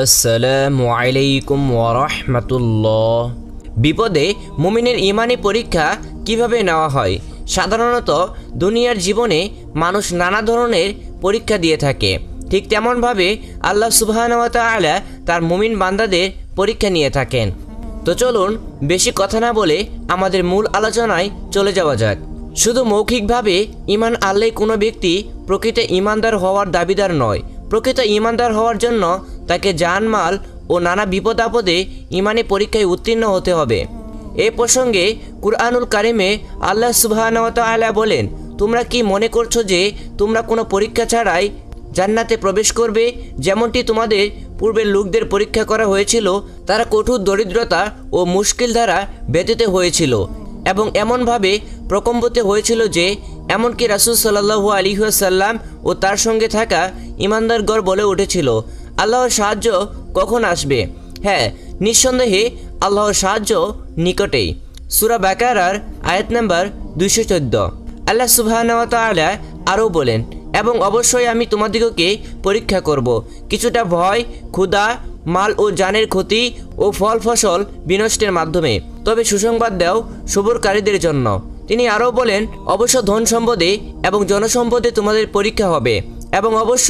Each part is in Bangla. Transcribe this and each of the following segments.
আসসালামু আলাইকুম ওয়া রাহমাতুল্লাহ। বিপদে মুমিনের ঈমানি পরীক্ষা কিভাবে নেওয়া হয়? সাধারণত দুনিয়ার জীবনে মানুষ নানা ধরনের পরীক্ষা দিয়ে থাকে, ঠিক তেমনভাবে আল্লাহ সুবহানাহু ওয়া তাআলা তার মুমিন বান্দাদের পরীক্ষা নিয়ে থাকেন। তো চলুন বেশি কথা না বলে আমাদের মূল আলোচনায় চলে যাওয়া যাক। শুধু মৌখিকভাবে ঈমান আনলেই কোনো ব্যক্তি প্রকৃত ঈমানদার হওয়ার দাবিদার নয়। প্রকৃত ঈমানদার হওয়ার জন্য তাকে জানমাল ও নানা বিপদ আপদে ঈমানি পরীক্ষায় উত্তীর্ণ হতে হবে। এ প্রসঙ্গে কুরআনুল কারিমে আল্লাহ সুবহানাহু ওয়া তাআলা বলেন, তোমরা কি মনে করছো যে তোমরা কোনো পরীক্ষা ছাড়াই জান্নাতে প্রবেশ করবে? যেমনটি তোমাদের পূর্বের লোকদের পরীক্ষা করা হয়েছিল, তারা কঠোর দরিদ্রতা ও মুশকিল দ্বারা ব্যতীত হয়েছিল এবং এমনভাবে প্রকম্পিত হয়েছিল যে এমনকি রাসূল সাল্লাল্লাহু আলাইহি ওয়াসাল্লাম ও তার সঙ্গে থাকা ঈমানদারগণ বলে উঠেছিল, আল্লাহর সাহায্য কখন আসবে? হ্যাঁ, নিঃসন্দেহে আল্লাহর সাহায্য নিকটেই। সূরা বাকারার আয়াত নাম্বার 214। আল্লাহ সুবহানাহু ওয়া তাআলা আরও বলেন, এবং অবশ্যই আমি তোমাদিগকে পরীক্ষা করব, কিছুটা ভয়, ক্ষুধা, মাল ও জানের ক্ষতি ও ফল ফসল বিনষ্টের মাধ্যমে, তবে সুসংবাদ দাও সবরকারীদের জন্য। তিনি আরও বলেন, অবশ্য ধন সম্পদে এবং জনসম্পদে তোমাদের পরীক্ষা হবে, এবং অবশ্য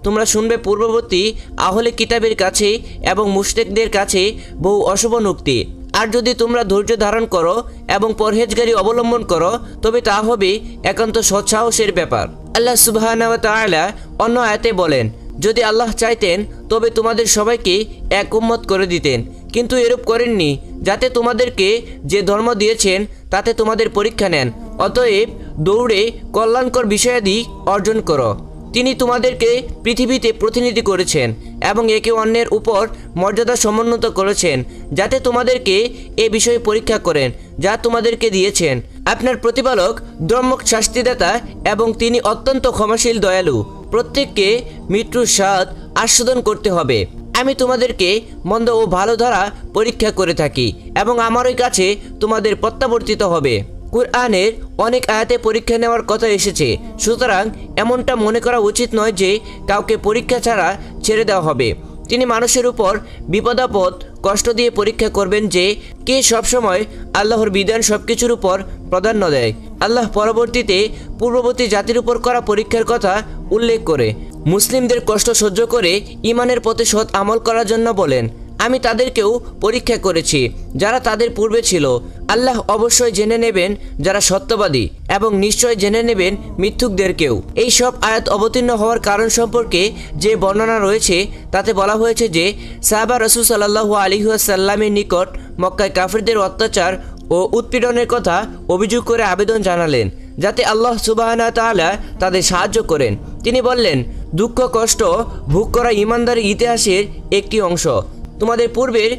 তোমরা শুনবে পূর্ববর্তী আহলে কিতাবের কাছে এবং মুশরিকদের কাছে বহু অশুভ নুক্তি। আর যদি তোমরা ধৈর্য ধারণ করো এবং পরহেজগারি অবলম্বন করো, তবে তা হবে একান্ত সৎসাহসের ব্যাপার। আল্লাহ সুবহানাহু ওয়া তাআলা অন্য আয়াতে বলেন, যদি আল্লাহ চাইতেন তবে তোমাদের সবাইকে এক উম্মত করে দিতেন, কিন্তু এরূপ করেননি, যাতে তোমাদেরকে যে ধর্ম দিয়েছেন তাতে তোমাদের পরীক্ষা নেন। অতএব দৌড়ে কল্যাণকর বিষয়াদি অর্জন করো। তিনি তোমাদেরকে পৃথিবীতে প্রতিনিধি করেছেন এবং একে অন্যের উপর মর্যাদা সমুন্নত করেছেন, যাতে তোমাদেরকে এ বিষয়ে পরীক্ষা করেন যা তোমাদেরকে দিয়েছেন। আপনার প্রতিপালক ধর্মক শাস্তিদাতা এবং তিনি অত্যন্ত ক্ষমাশীল দয়ালু। প্রত্যেককে মৃত্যুর স্বাদ আস্বাদন করতে হবে। আমি তোমাদেরকে মন্দ ও ভালো দ্বারা পরীক্ষা করে থাকি এবং আমারই কাছে তোমাদের প্রত্যাবর্তিত হবে। কুরআনের অনেক আয়াতে পরীক্ষা নেওয়ার কথা এসেছে, সুতরাং এমনটা মনে করা উচিত নয় যে কাউকে পরীক্ষা ছাড়া ছেড়ে দেওয়া হবে। তিনি মানুষের উপর বিপদাপদ কষ্ট দিয়ে পরীক্ষা করবেন যে কে সবসময় আল্লাহর বিধান সবকিছুর উপর প্রাধান্য দেয়। আল্লাহ পরবর্তীতে পূর্ববর্তী জাতির উপর করা পরীক্ষার কথা উল্লেখ করে মুসলিমদের কষ্ট সহ্য করে ঈমানের পথে সৎ আমল করার জন্য বলেন, আমি তাদেরকেও পরীক্ষা করেছি যারা তাদের পূর্বে ছিল। আল্লাহ অবশ্যই জেনে নেবেন যারা সত্যবাদী এবং নিশ্চয় জেনে নেবেন মিথ্যুকদেরকেও। এই সব আয়াত অবতীর্ণ হওয়ার কারণ সম্পর্কে যে বর্ণনা রয়েছে তাতে বলা হয়েছে যে সাহাবা রাসূল সাল্লাল্লাহু আলাইহি ওয়াসাল্লামের নিকট মক্কায় কাফিরদের অত্যাচার ও উৎপীড়নের কথা অভিযোগ করে আবেদন জানালেন যাতে আল্লাহ সুবহানাহু ওয়া তাআলা তাদের সাহায্য করেন। তিনি বললেন, দুঃখ কষ্ট ভোগ করা ঈমানদারের ইতিহাসের একটি অংশ। তোমাদের পূর্বের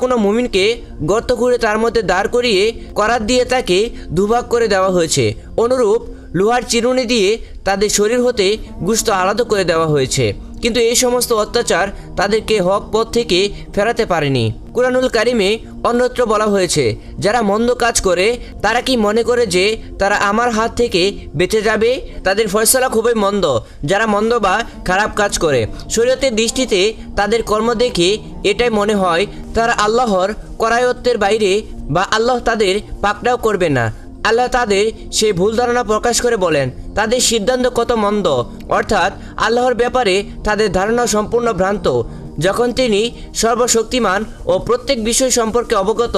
কোনো মুমিনকে গর্ত করে তার মধ্যে দাঁড় করিয়ে করাত দিয়ে তাকে দুভাগ করে দেওয়া হয়েছে। অনুরূপ লোহার চিরুনি দিয়ে তাদের শরীর হতে গোশত আলাদা করে দেওয়া হয়েছে, কিন্তু এই সমস্ত অত্যাচার তাদেরকে হক পথ থেকে ফেরাতে পারেনি। কুরআনুল কারিমে অন্যত্র বলা হয়েছে, যারা মন্দ কাজ করে তারা কি মনে করে যে তারা আমার হাত থেকে বেঁচে যাবে? তাদের ফয়সালা খুবই মন্দ যারা মন্দ বা খারাপ কাজ করে। শরীয়তের দৃষ্টিতে তাদের কর্ম দেখে এটাই মনে হয় তারা আল্লাহর করায়ত্তের বাইরে বা আল্লাহ তাদের পাকড়াও করবে না। আল্লাহ তাদের সেই ভুল ধারণা প্রকাশ করে বলেন, তাদের সিদ্ধান্ত কত মন্দ, অর্থাৎ আল্লাহর ব্যাপারে তাদের ধারণা সম্পূর্ণ ভ্রান্ত। যখন তিনি সর্বশক্তিমান ও প্রত্যেক বিষয় সম্পর্কে অবগত,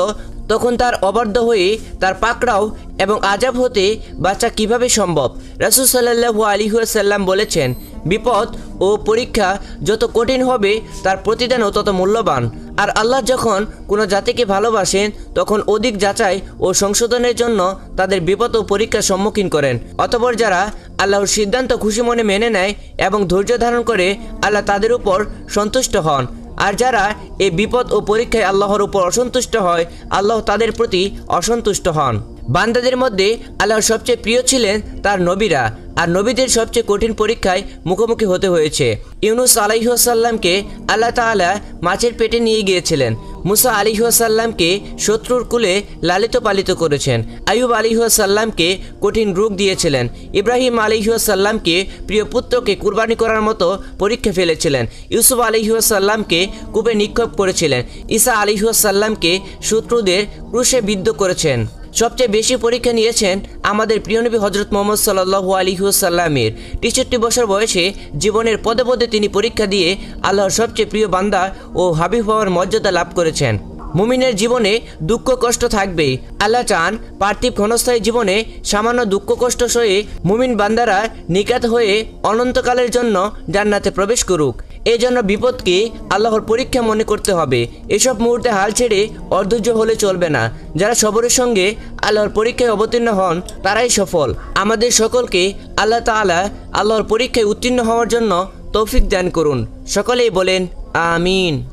তখন তার অবাধ্য হয়ে তার পাকড়াও এবং আযাব হতে বাঁচা কিভাবে সম্ভব? রাসূল সাল্লাল্লাহু আলাইহি ওয়াসাল্লাম বলেছেন, বিপদ ও পরীক্ষা যত কঠিন হবে তার প্রতিদানও তত মূল্যবান। আর আল্লাহ যখন কোনো জাতিকে ভালোবাসেন তখন অধিক যাচাই ও সংশোধনের জন্য তাদের বিপদ ও পরীক্ষার সম্মুখীন করেন। অতঃপর যারা আল্লাহর সিদ্ধান্ত খুশি মনে মেনে নেয় এবং ধৈর্য ধারণ করে, আল্লাহ তাদের উপর সন্তুষ্ট হন। আর যারা এই বিপদ ও পরীক্ষায় আল্লাহর উপর অসন্তুষ্ট হয়, আল্লাহ তাদের প্রতি অসন্তুষ্ট হন। বান্দাদের মধ্যে আল্লাহর সবচেয়ে প্রিয় ছিলেন তার নবীরা, আর নবীদের সবচেয়ে কঠিন পরীক্ষায় মুখোমুখি হতে হয়েছে। ইউনুস আলাইহিস সালামকে আল্লাহ তাআলা মাছের পেটে নিয়ে গিয়েছিলেন। মুসা আলাইহিসসালামকে শত্রুর কুলে লালিত পালিত করেছেন। আইয়ুব আলাইহিসসালামকে কঠিন রোগ দিয়েছিলেন। ইব্রাহিম আলাইহিসসালামকে প্রিয় পুত্রকে কুরবানি করার মতো পরীক্ষা ফেলেছিলেন। ইউসুফ আলাইহিসসালামকে কূপে নিক্ষেপ করেছিলেন। ঈসা আলাইহিসসালামকে শত্রুদের ক্রুশে বিদ্ধ করেছেন। সবচেয়ে বেশি পরীক্ষা নিয়েছেন আমাদের প্রিয় নবী হজরত মুহাম্মদ সাল্লাল্লাহু আলাইহি ওয়াসাল্লামের। 63 বছর বয়সে জীবনের পদে পদে তিনি পরীক্ষা দিয়ে আল্লাহর সবচেয়ে প্রিয় বান্দা ও হাবিব হওয়ার মর্যাদা লাভ করেছেন। মুমিনের জীবনে দুঃখ কষ্ট থাকবেই। আল্লাহ চান পার্থিব ক্ষণস্থায়ী জীবনে সামান্য দুঃখ কষ্ট সয়ে মুমিন বান্দারা নিকাত হয়ে অনন্তকালের জন্য জান্নাতে প্রবেশ করুক। এই জন্য বিপদকে আল্লাহর পরীক্ষা মনে করতে হবে। এসব মুহূর্তে হাল ছেড়ে অধৈর্য হলে চলবে না। যারা সবরের সঙ্গে আল্লাহর পরীক্ষায় অবতীর্ণ হন তারাই সফল। আমাদের সকলকে আল্লাহ তাআলা আল্লাহর পরীক্ষায় উত্তীর্ণ হওয়ার জন্য তৌফিক দান করুন। সকলেই বলেন আমিন।